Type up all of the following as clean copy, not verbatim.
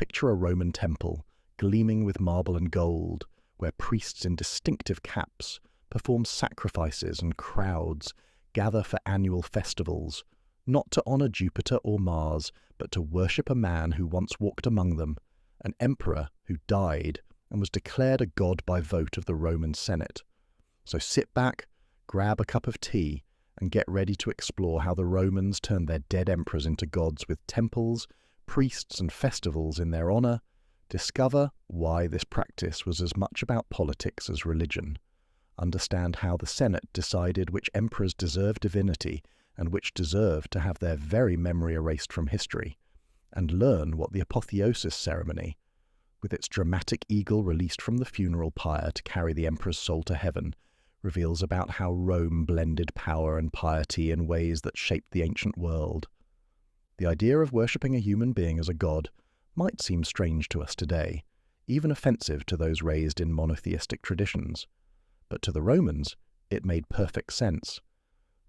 Picture a Roman temple, gleaming with marble and gold, where priests in distinctive caps perform sacrifices and crowds gather for annual festivals, not to honor Jupiter or Mars, but to worship a man who once walked among them, an emperor who died and was declared a god by vote of the Roman Senate. So sit back, grab a cup of tea, and get ready to explore how the Romans turned their dead emperors into gods with temples, priests, and festivals in their honor. Discover why this practice was as much about politics as religion. Understand how the Senate decided which emperors deserved divinity and which deserved to have their very memory erased from history. And learn what the apotheosis ceremony, with its dramatic eagle released from the funeral pyre to carry the emperor's soul to heaven, reveals about how Rome blended power and piety in ways that shaped the ancient world. The idea of worshipping a human being as a god might seem strange to us today, even offensive to those raised in monotheistic traditions. But to the Romans, it made perfect sense.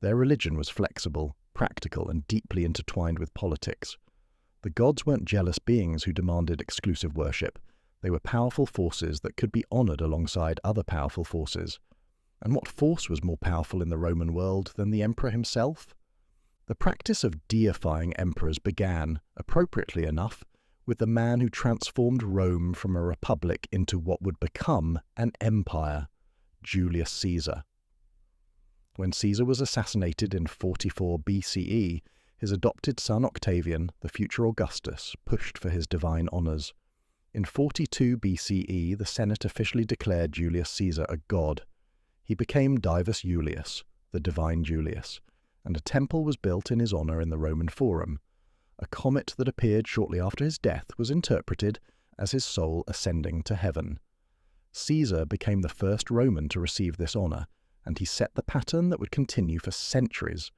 Their religion was flexible, practical, and deeply intertwined with politics. The gods weren't jealous beings who demanded exclusive worship. They were powerful forces that could be honored alongside other powerful forces. And what force was more powerful in the Roman world than the emperor himself? The practice of deifying emperors began, appropriately enough, with the man who transformed Rome from a republic into what would become an empire, Julius Caesar. When Caesar was assassinated in 44 BCE, his adopted son Octavian, the future Augustus, pushed for his divine honors. In 42 BCE, the Senate officially declared Julius Caesar a god. He became Divus Julius, the divine Julius, and a temple was built in his honor in the Roman Forum. A comet that appeared shortly after his death was interpreted as his soul ascending to heaven. Caesar became the first Roman to receive this honor, and he set the pattern that would continue for centuries.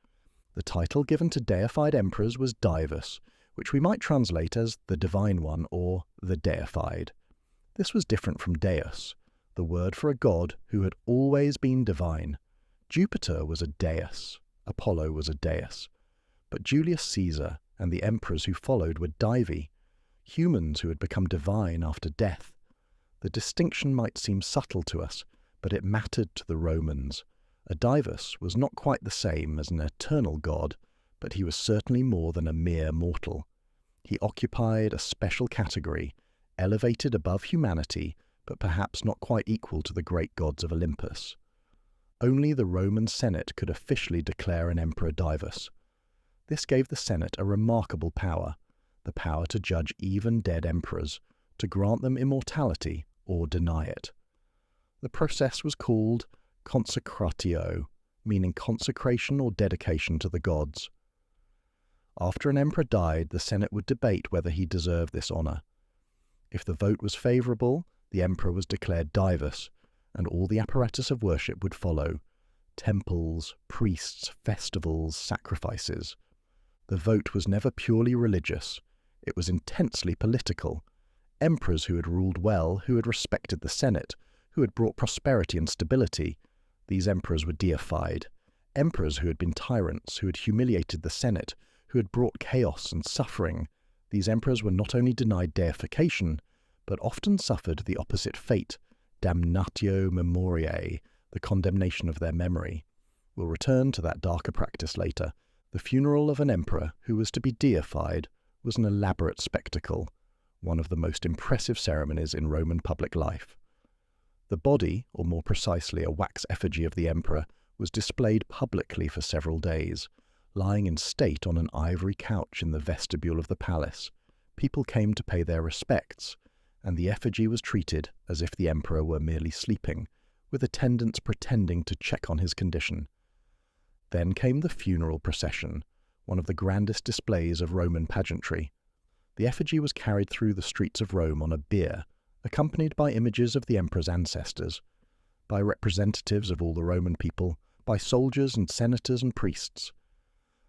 The title given to deified emperors was Divus, which we might translate as the Divine One or the Deified. This was different from Deus, the word for a god who had always been divine. Jupiter was a deus, Apollo was a deus. But Julius Caesar and the emperors who followed were divi, humans who had become divine after death. The distinction might seem subtle to us, but it mattered to the Romans. A divus was not quite the same as an eternal god, but he was certainly more than a mere mortal. He occupied a special category, elevated above humanity, but perhaps not quite equal to the great gods of Olympus. Only the Roman Senate could officially declare an emperor divus. This gave the Senate a remarkable power, the power to judge even dead emperors, to grant them immortality or deny it. The process was called consecratio, meaning consecration or dedication to the gods. After an emperor died, the Senate would debate whether he deserved this honor. If the vote was favorable, the emperor was declared divus, and all the apparatus of worship would follow: temples, priests, festivals, sacrifices. The vote was never purely religious. It was intensely political. Emperors who had ruled well, who had respected the Senate, who had brought prosperity and stability, these emperors were deified. Emperors who had been tyrants, who had humiliated the Senate, who had brought chaos and suffering, these emperors were not only denied deification, but often suffered the opposite fate, damnatio memoriae, the condemnation of their memory. We'll return to that darker practice later. The funeral of an emperor who was to be deified was an elaborate spectacle, one of the most impressive ceremonies in Roman public life. The body, or more precisely a wax effigy of the emperor, was displayed publicly for several days, lying in state on an ivory couch in the vestibule of the palace. People came to pay their respects, and the effigy was treated as if the emperor were merely sleeping, with attendants pretending to check on his condition. Then came the funeral procession, one of the grandest displays of Roman pageantry. The effigy was carried through the streets of Rome on a bier, accompanied by images of the emperor's ancestors, by representatives of all the Roman people, by soldiers and senators and priests.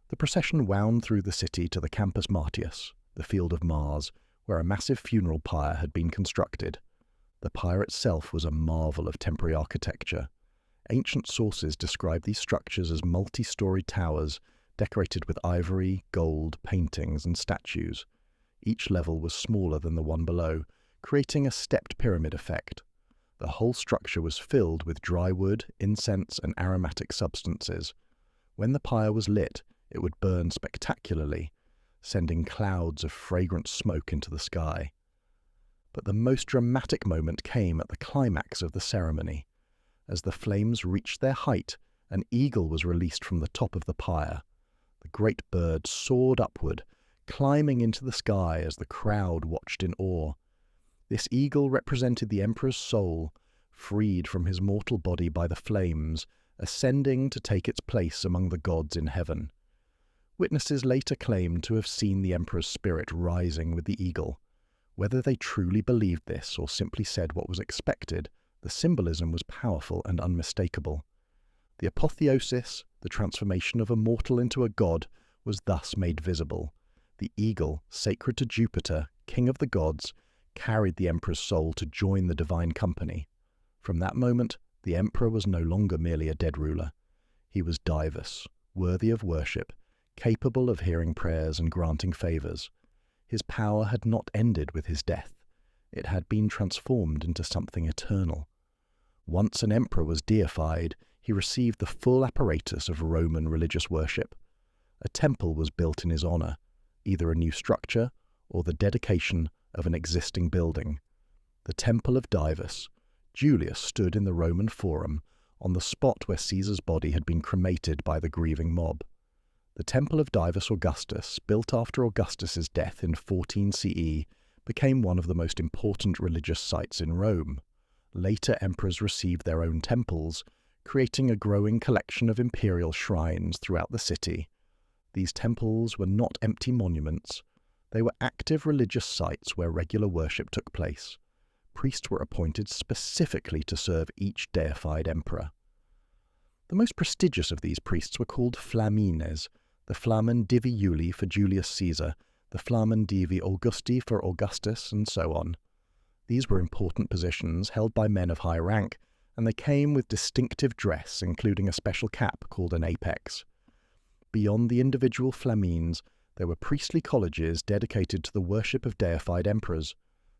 The procession wound through the city to the Campus Martius, the Field of Mars, where a massive funeral pyre had been constructed. The pyre itself was a marvel of temporary architecture. Ancient sources describe these structures as multi-storied towers decorated with ivory, gold, paintings, and statues. Each level was smaller than the one below, creating a stepped pyramid effect. The whole structure was filled with dry wood, incense, and aromatic substances. When the pyre was lit, it would burn spectacularly, sending clouds of fragrant smoke into the sky. But the most dramatic moment came at the climax of the ceremony. As the flames reached their height, an eagle was released from the top of the pyre. The great bird soared upward, climbing into the sky as the crowd watched in awe. This eagle represented the emperor's soul, freed from his mortal body by the flames, ascending to take its place among the gods in heaven. Witnesses later claimed to have seen the emperor's spirit rising with the eagle. Whether they truly believed this or simply said what was expected, the symbolism was powerful and unmistakable. The apotheosis, the transformation of a mortal into a god, was thus made visible. The eagle, sacred to Jupiter, king of the gods, carried the emperor's soul to join the divine company. From that moment, the emperor was no longer merely a dead ruler. He was Divus, worthy of worship, capable of hearing prayers and granting favours. His power had not ended with his death. It had been transformed into something eternal. Once an emperor was deified, he received the full apparatus of Roman religious worship. A temple was built in his honour, either a new structure or the dedication of an existing building. The Temple of Divus. Julius stood in the Roman Forum, on the spot where Caesar's body had been cremated by the grieving mob. The Temple of Divus Augustus, built after Augustus's death in 14 CE, became one of the most important religious sites in Rome. Later emperors received their own temples, creating a growing collection of imperial shrines throughout the city. These temples were not empty monuments. They were active religious sites where regular worship took place. Priests were appointed specifically to serve each deified emperor. The most prestigious of these priests were called flamines, the Flamen Divi Iuli for Julius Caesar, the Flamen Divi Augusti for Augustus, and so on. These were important positions held by men of high rank, and they came with distinctive dress, including a special cap called an apex. Beyond the individual flamines, there were priestly colleges dedicated to the worship of deified emperors.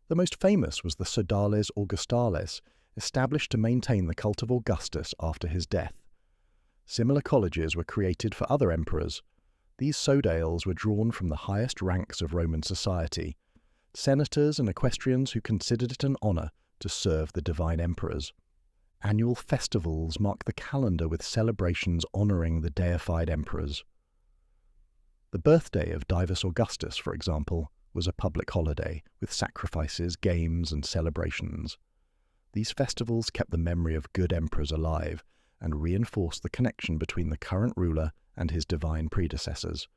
The most famous was the Sodales Augustales, established to maintain the cult of Augustus after his death. Similar colleges were created for other emperors. These sodales were drawn from the highest ranks of Roman society, senators and equestrians who considered it an honour to serve the divine emperors. Annual festivals mark the calendar with celebrations honouring the deified emperors. The birthday of Divus Augustus, for example, was a public holiday, with sacrifices, games, and celebrations. These festivals kept the memory of good emperors alive and reinforced the connection between the current ruler and his divine predecessors.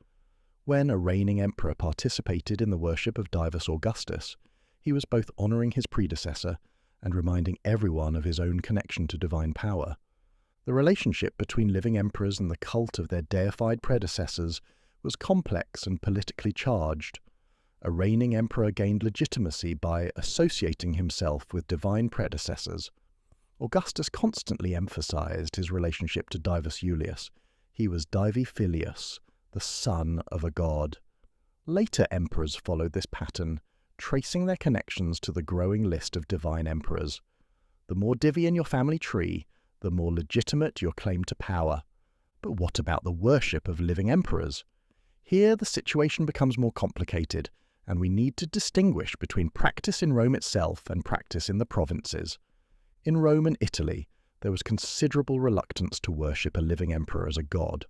When a reigning emperor participated in the worship of Divus Augustus, he was both honouring his predecessor and reminding everyone of his own connection to divine power. The relationship between living emperors and the cult of their deified predecessors was complex and politically charged. A reigning emperor gained legitimacy by associating himself with divine predecessors. Augustus constantly emphasized his relationship to Divus Iulius. He was Divi Filius, the son of a god. Later emperors followed this pattern, tracing their connections to the growing list of divine emperors. The more Divi in your family tree, the more legitimate your claim to power. But what about the worship of living emperors? Here the situation becomes more complicated, and we need to distinguish between practice in Rome itself and practice in the provinces. In Rome and Italy, there was considerable reluctance to worship a living emperor as a god.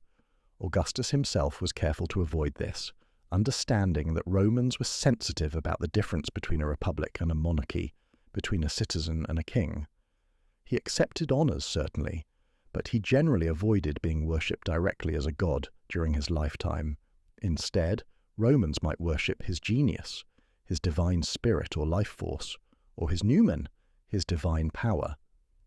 Augustus himself was careful to avoid this, understanding that Romans were sensitive about the difference between a republic and a monarchy, between a citizen and a king. He accepted honours, certainly, but he generally avoided being worshipped directly as a god during his lifetime. Instead, Romans might worship his genius, his divine spirit or life force, or his numen, his divine power.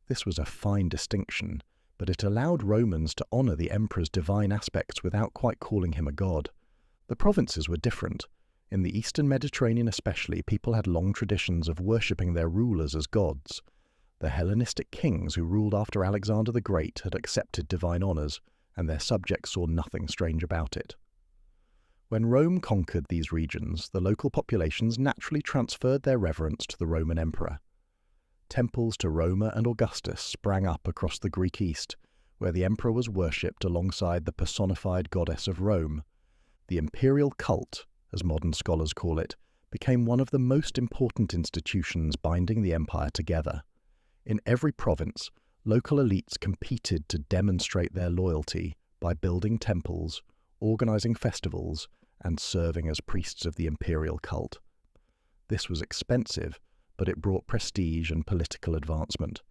This was a fine distinction, but it allowed Romans to honour the emperor's divine aspects without quite calling him a god. The provinces were different. In the eastern Mediterranean especially, people had long traditions of worshipping their rulers as gods. The Hellenistic kings who ruled after Alexander the Great had accepted divine honours, and their subjects saw nothing strange about it. When Rome conquered these regions, the local populations naturally transferred their reverence to the Roman emperor. Temples to Roma and Augustus sprang up across the Greek East, where the emperor was worshipped alongside the personified goddess of Rome. The imperial cult, as modern scholars call it, became one of the most important institutions binding the empire together. In every province, local elites competed to demonstrate their loyalty by building temples, organizing festivals, and serving as priests of the imperial cult. This was expensive, but it brought prestige and political advancement.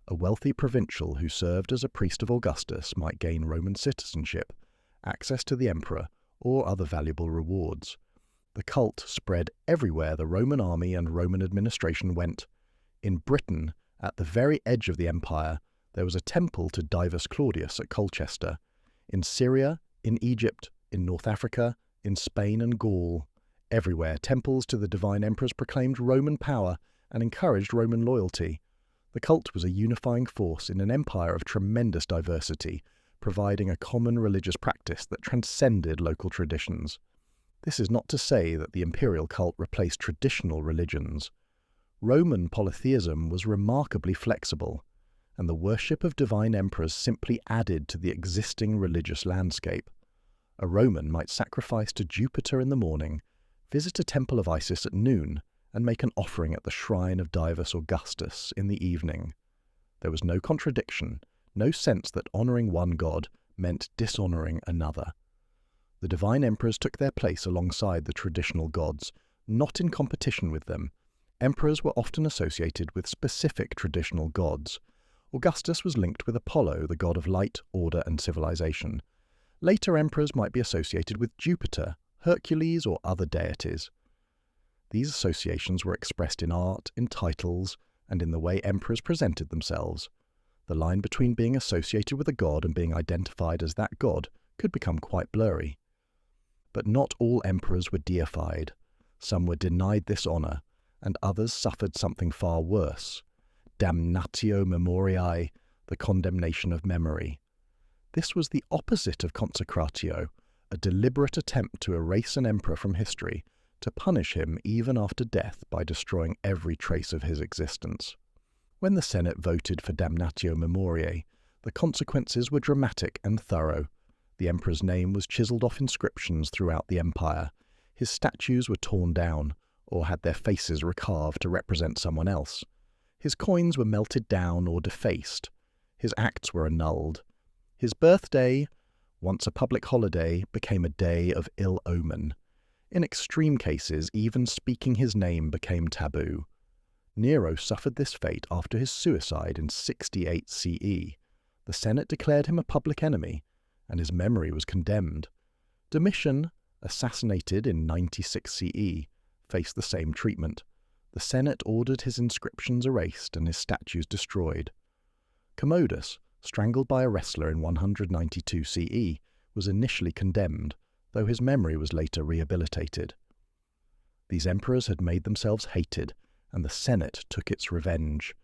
A wealthy provincial who served as a priest of Augustus might gain Roman citizenship, access to the emperor, or other valuable rewards. The cult spread everywhere the Roman army and Roman administration went. In Britain, at the very edge of the empire, there was a temple to Divus Claudius at Colchester. In Syria, in Egypt, in North Africa, in Spain and Gaul, everywhere temples to the divine emperors proclaimed Roman power and encouraged Roman loyalty. The cult was a unifying force in an empire of tremendous diversity, providing a common religious practice that transcended local traditions. This is not to say that the imperial cult replaced traditional religions. Roman polytheism was remarkably flexible, and the worship of divine emperors simply added to the existing religious landscape. A Roman might sacrifice to Jupiter in the morning, visit a temple of Isis at noon, and make an offering at the shrine of Divus Augustus in the evening. There was no contradiction, no sense that honouring one god meant dishonouring another. The divine emperors took their place alongside the traditional gods, not in competition with them. Emperors were often associated with specific traditional gods. Augustus was linked with Apollo, the god of light, order, and civilization. Later emperors might be associated with Jupiter, Hercules, or other deities. These associations were expressed in art, in titles, and in the way emperors presented themselves. The line between being associated with a god and being identified as that god could become quite blurry. But not all emperors were deified. Some were denied this honour, and others suffered something far worse: damnatio memoriae, the condemnation of memory. This was the opposite of consecratio, a deliberate attempt to erase an emperor from history, to punish him even after death by destroying every trace of his existence. When the Senate voted for damnatio memoriae, the consequences were dramatic and thorough. The emperor's name was chiselled off inscriptions throughout the empire. His statues were torn down, or had their faces recarved to represent someone else. His coins were melted down or defaced. His acts were annulled. His birthday, once a public holiday, became a day of ill omen. In extreme cases, even speaking his name became taboo. Nero suffered this fate after his suicide in 68 CE. The Senate declared him a public enemy, and his memory was condemned. Domitian, assassinated in 96 CE, faced the same treatment. The Senate ordered his inscriptions erased and his statues destroyed. Commodus, strangled by a wrestler in 192 CE, was initially condemned, though his memory was later rehabilitated. These emperors had made themselves hated, and the Senate took its revenge.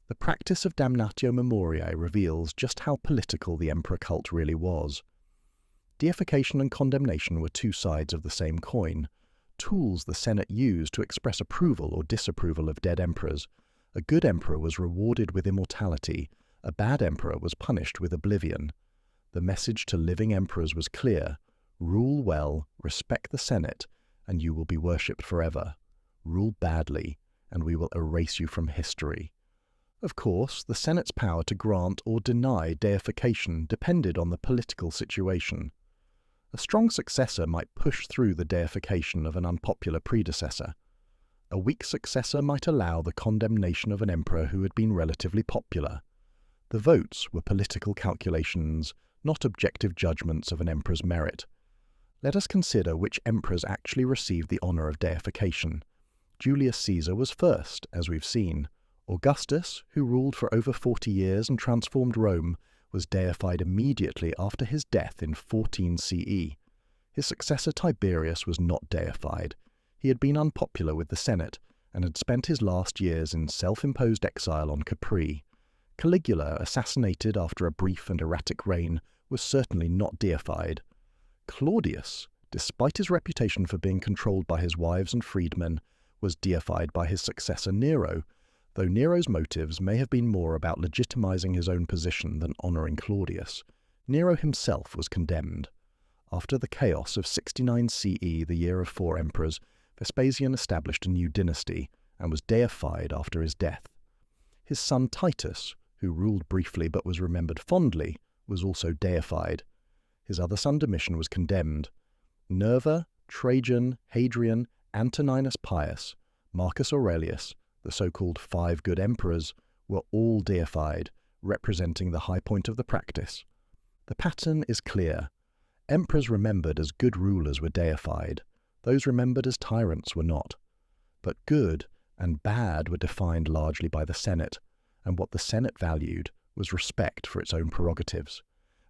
The practice of damnatio memoriae reveals just how political the emperor cult really was. Deification and condemnation were two sides of the same coin, tools the Senate used to express approval or disapproval of dead emperors. A good emperor was rewarded with immortality, a bad emperor was punished with oblivion. The message to living emperors was clear: rule well, respect the Senate, and you will be worshipped forever. Rule badly, and we will erase you from history. Of course, the Senate's power to grant or deny deification depended on the political situation. A strong successor might push through the deification of an unpopular predecessor. A weak successor might allow the condemnation of an emperor who had been relatively popular. The votes were political calculations, not objective judgments of an emperor's merit. Let us consider which emperors actually received the honour of deification. Julius Caesar was first, as we've seen. Augustus, who ruled for over 40 years and transformed Rome, was deified immediately after his death in 14 CE. His successor Tiberius was not deified. He had been unpopular with the Senate and had spent his last years in self-imposed exile on Capri. Caligula, assassinated after a brief and erratic reign, was certainly not deified. Claudius, despite his reputation for being controlled by his wives and freedmen, was deified by his successor Nero, though Nero's motives may have been more about legitimizing his own position than honoring Claudius. Nero himself was condemned. After the chaos of 69 CE, the year of 4 emperors, Vespasian established a new dynasty and was deified after his death. His son Titus, who ruled briefly but was remembered fondly, was also deified. His other son Domitian was condemned. Nerva, Trajan, Hadrian, Antoninus Pius, Marcus Aurelius, the so-called 5 good emperors, were all deified, representing the high point of the practice. The pattern is clear. Emperors remembered as good rulers were deified. Those remembered as tyrants were not. But good and bad were defined largely by the Senate, and what the Senate valued was respect for its own prerogatives.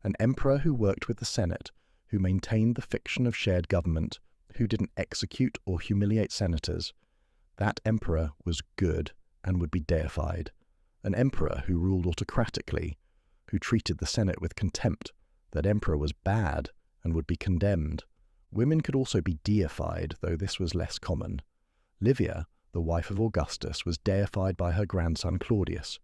An emperor who worked with the Senate, who maintained the fiction of shared government, who didn't execute or humiliate senators, that emperor was good and would be deified. An emperor who ruled autocratically, who treated the Senate with contempt, that emperor was bad and would be condemned. Women could also be deified, though this was less common. Livia, the wife of Augustus, was deified by her grandson Claudius.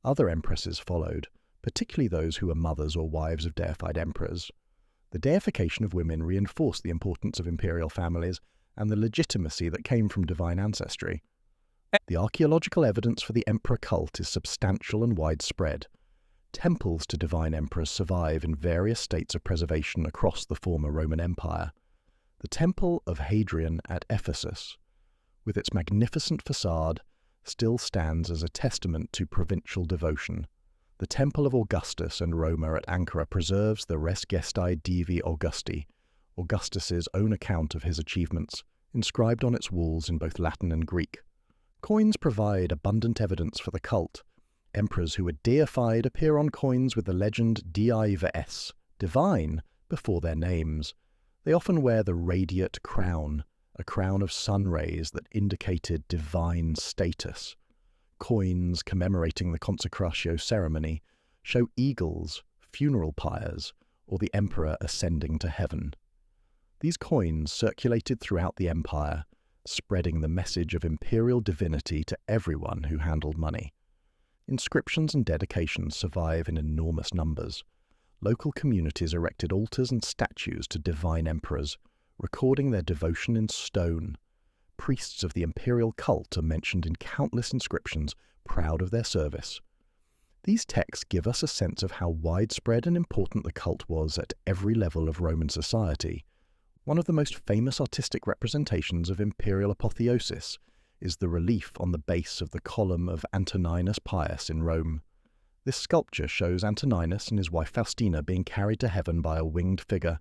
Other empresses followed, particularly those who were mothers or wives of deified emperors. The deification of women reinforced the importance of imperial families and the legitimacy that came from divine ancestry. The archaeological evidence for the emperor cult is substantial and widespread. Temples to divine emperors survive in various states of preservation across the former Roman Empire. The Temple of Hadrian at Ephesus, with its magnificent facade, still stands as a testament to provincial devotion. The Temple of Augustus in Rome at Ankara preserves the Res Gestae Divi Augusti, Augustus's own account of his achievements, inscribed on its walls in both Latin and Greek. Coins provide abundant evidence for the cult. Emperors who were deified appear on coins with the legend Dives, divine, before their names. They often wear the radiate crown, a crown of sun rays that indicated divine status. Coins commemorating the consecratio ceremony show eagles, funeral pyres, or the emperor ascending to heaven. These coins circulated throughout the empire, spreading the message of imperial divinity to everyone who handled money. Inscriptions and dedications survive in enormous numbers. Local communities erected altars and statues to divine emperors, recording their devotion in stone. Priests of the imperial cult are mentioned in countless inscriptions, proud of their service. These texts give us a sense of how widespread and important the cult was at every level of Roman society. One of the most famous artistic representations of imperial apotheosis is the relief on the base of the column of Antoninus Pius in Rome. This sculpture shows Antoninus and his wife Faustina being carried to heaven by a winged figure,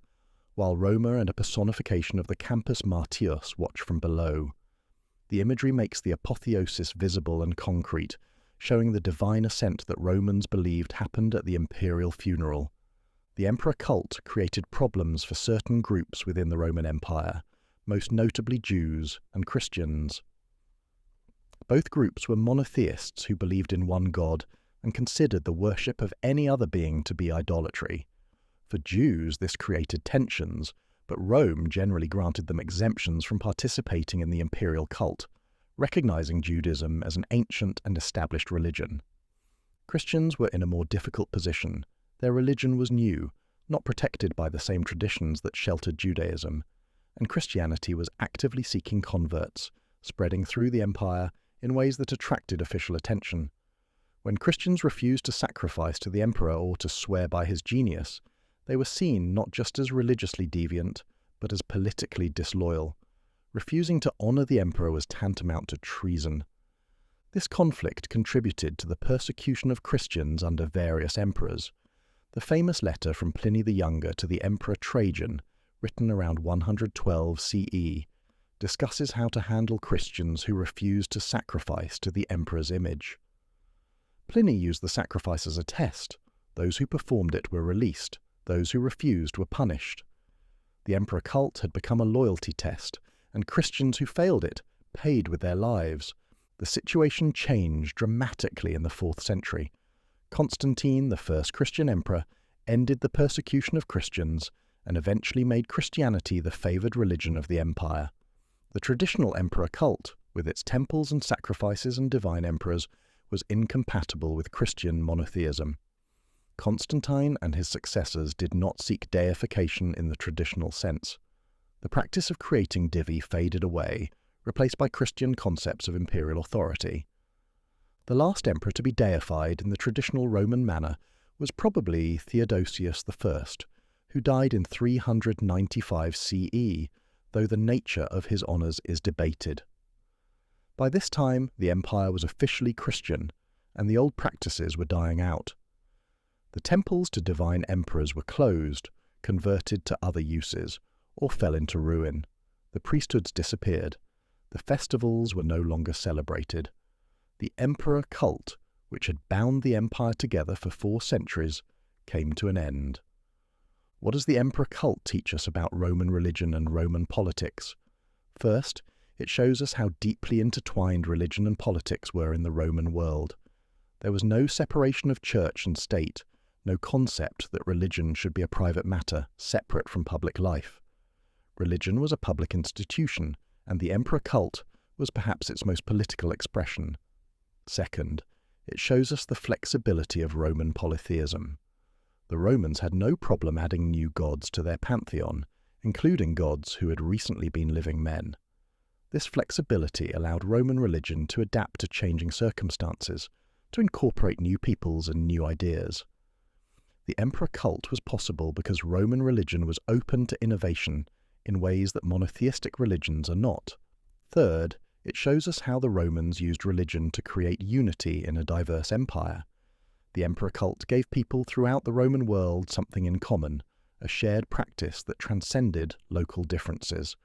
while Roma and a personification of the Campus Martius watch from below. The imagery makes the apotheosis visible and concrete, showing the divine ascent that Romans believed happened at the imperial funeral. The emperor cult created problems for certain groups within the Roman Empire, most notably Jews and Christians. Both groups were monotheists who believed in one god and considered the worship of any other being to be idolatry. For Jews, this created tensions, but Rome generally granted them exemptions from participating in the imperial cult, recognizing Judaism as an ancient and established religion. Christians were in a more difficult position. Their religion was new, not protected by the same traditions that sheltered Judaism, and Christianity was actively seeking converts, spreading through the empire in ways that attracted official attention. When Christians refused to sacrifice to the emperor or to swear by his genius, they were seen not just as religiously deviant, but as politically disloyal. Refusing to honor the emperor was tantamount to treason. This conflict contributed to the persecution of Christians under various emperors. The famous letter from Pliny the Younger to the Emperor Trajan, written around 112 CE, discusses how to handle Christians who refused to sacrifice to the emperor's image. Pliny used the sacrifice as a test. Those who performed it were released. Those who refused were punished. The emperor cult had become a loyalty test, and Christians who failed it paid with their lives. The situation changed dramatically in the 4th century. Constantine, the first Christian emperor, ended the persecution of Christians and eventually made Christianity the favoured religion of the empire. The traditional emperor cult, with its temples and sacrifices and divine emperors, was incompatible with Christian monotheism. Constantine and his successors did not seek deification in the traditional sense. The practice of creating divi faded away, replaced by Christian concepts of imperial authority. The last emperor to be deified in the traditional Roman manner was probably Theodosius I, who died in 395 CE, though the nature of his honours is debated. By this time, the empire was officially Christian, and the old practices were dying out. The temples to divine emperors were closed, converted to other uses, or fell into ruin. The priesthoods disappeared. The festivals were no longer celebrated. The emperor cult, which had bound the empire together for 4 centuries, came to an end. What does the emperor cult teach us about Roman religion and Roman politics? First, it shows us how deeply intertwined religion and politics were in the Roman world. There was no separation of church and state, no concept that religion should be a private matter, separate from public life. Religion was a public institution, and the emperor cult was perhaps its most political expression. Second, it shows us the flexibility of Roman polytheism. The Romans had no problem adding new gods to their pantheon, including gods who had recently been living men. This flexibility allowed Roman religion to adapt to changing circumstances, to incorporate new peoples and new ideas. The emperor cult was possible because Roman religion was open to innovation in ways that monotheistic religions are not. Third, it shows us how the Romans used religion to create unity in a diverse empire. The emperor cult gave people throughout the Roman world something in common, a shared practice that transcended local differences.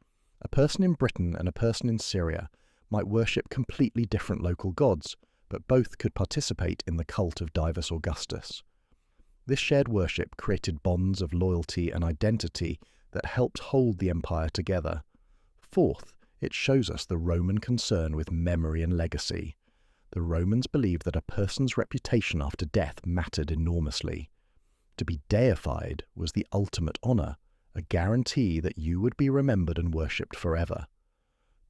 A person in Britain and a person in Syria might worship completely different local gods, but both could participate in the cult of Divus Augustus. This shared worship created bonds of loyalty and identity that helped hold the empire together. Fourth, it shows us the Roman concern with memory and legacy. The Romans believed that a person's reputation after death mattered enormously. To be deified was the ultimate honour, a guarantee that you would be remembered and worshipped forever.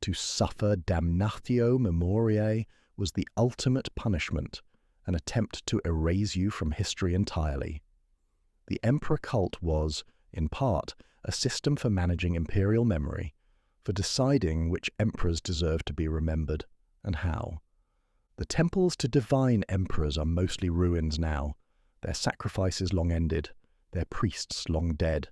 To suffer damnatio memoriae was the ultimate punishment, an attempt to erase you from history entirely. The emperor cult was, in part, a system for managing imperial memory, for deciding which emperors deserved to be remembered, and how. The temples to divine emperors are mostly ruins now, their sacrifices long ended, their priests long dead.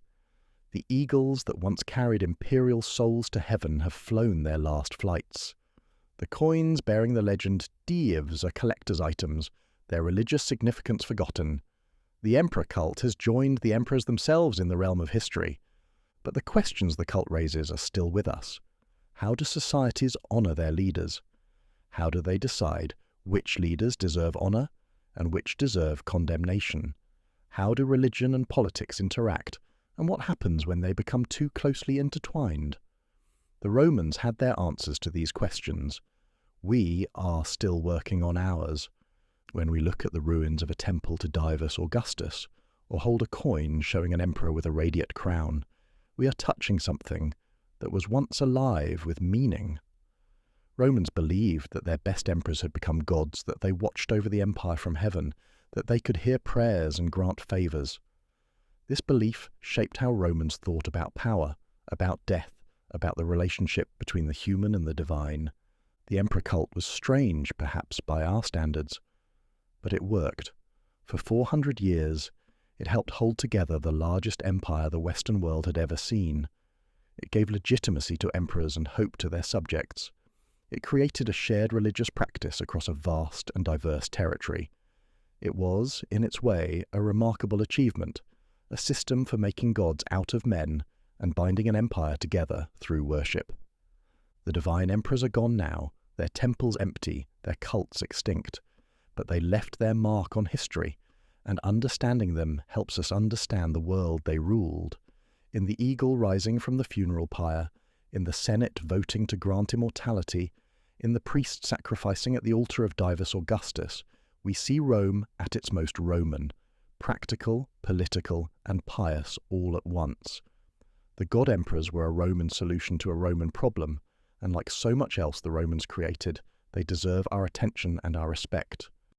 The eagles that once carried imperial souls to heaven have flown their last flights. The coins bearing the legend Dives are collector's items, their religious significance forgotten. The emperor cult has joined the emperors themselves in the realm of history. But the questions the cult raises are still with us. How do societies honour their leaders? How do they decide which leaders deserve honour and which deserve condemnation? How do religion and politics interact, and what happens when they become too closely intertwined? The Romans had their answers to these questions. We are still working on ours. When we look at the ruins of a temple to Divus Augustus, or hold a coin showing an emperor with a radiate crown, we are touching something that was once alive with meaning. Romans believed that their best emperors had become gods, that they watched over the empire from heaven, that they could hear prayers and grant favours. This belief shaped how Romans thought about power, about death, about the relationship between the human and the divine. The emperor cult was strange, perhaps, by our standards, but it worked. For 400 years, it helped hold together the largest empire the Western world had ever seen. It gave legitimacy to emperors and hope to their subjects. It created a shared religious practice across a vast and diverse territory. It was, in its way, a remarkable achievement, a system for making gods out of men and binding an empire together through worship. The divine emperors are gone now, their temples empty, their cults extinct, but they left their mark on history, and understanding them helps us understand the world they ruled. In the eagle rising from the funeral pyre, in the Senate voting to grant immortality, in the priest sacrificing at the altar of Divus Augustus, we see Rome at its most Roman, practical, political, and pious all at once. The god-emperors were a Roman solution to a Roman problem, and like so much else the Romans created, they deserve our attention and our respect.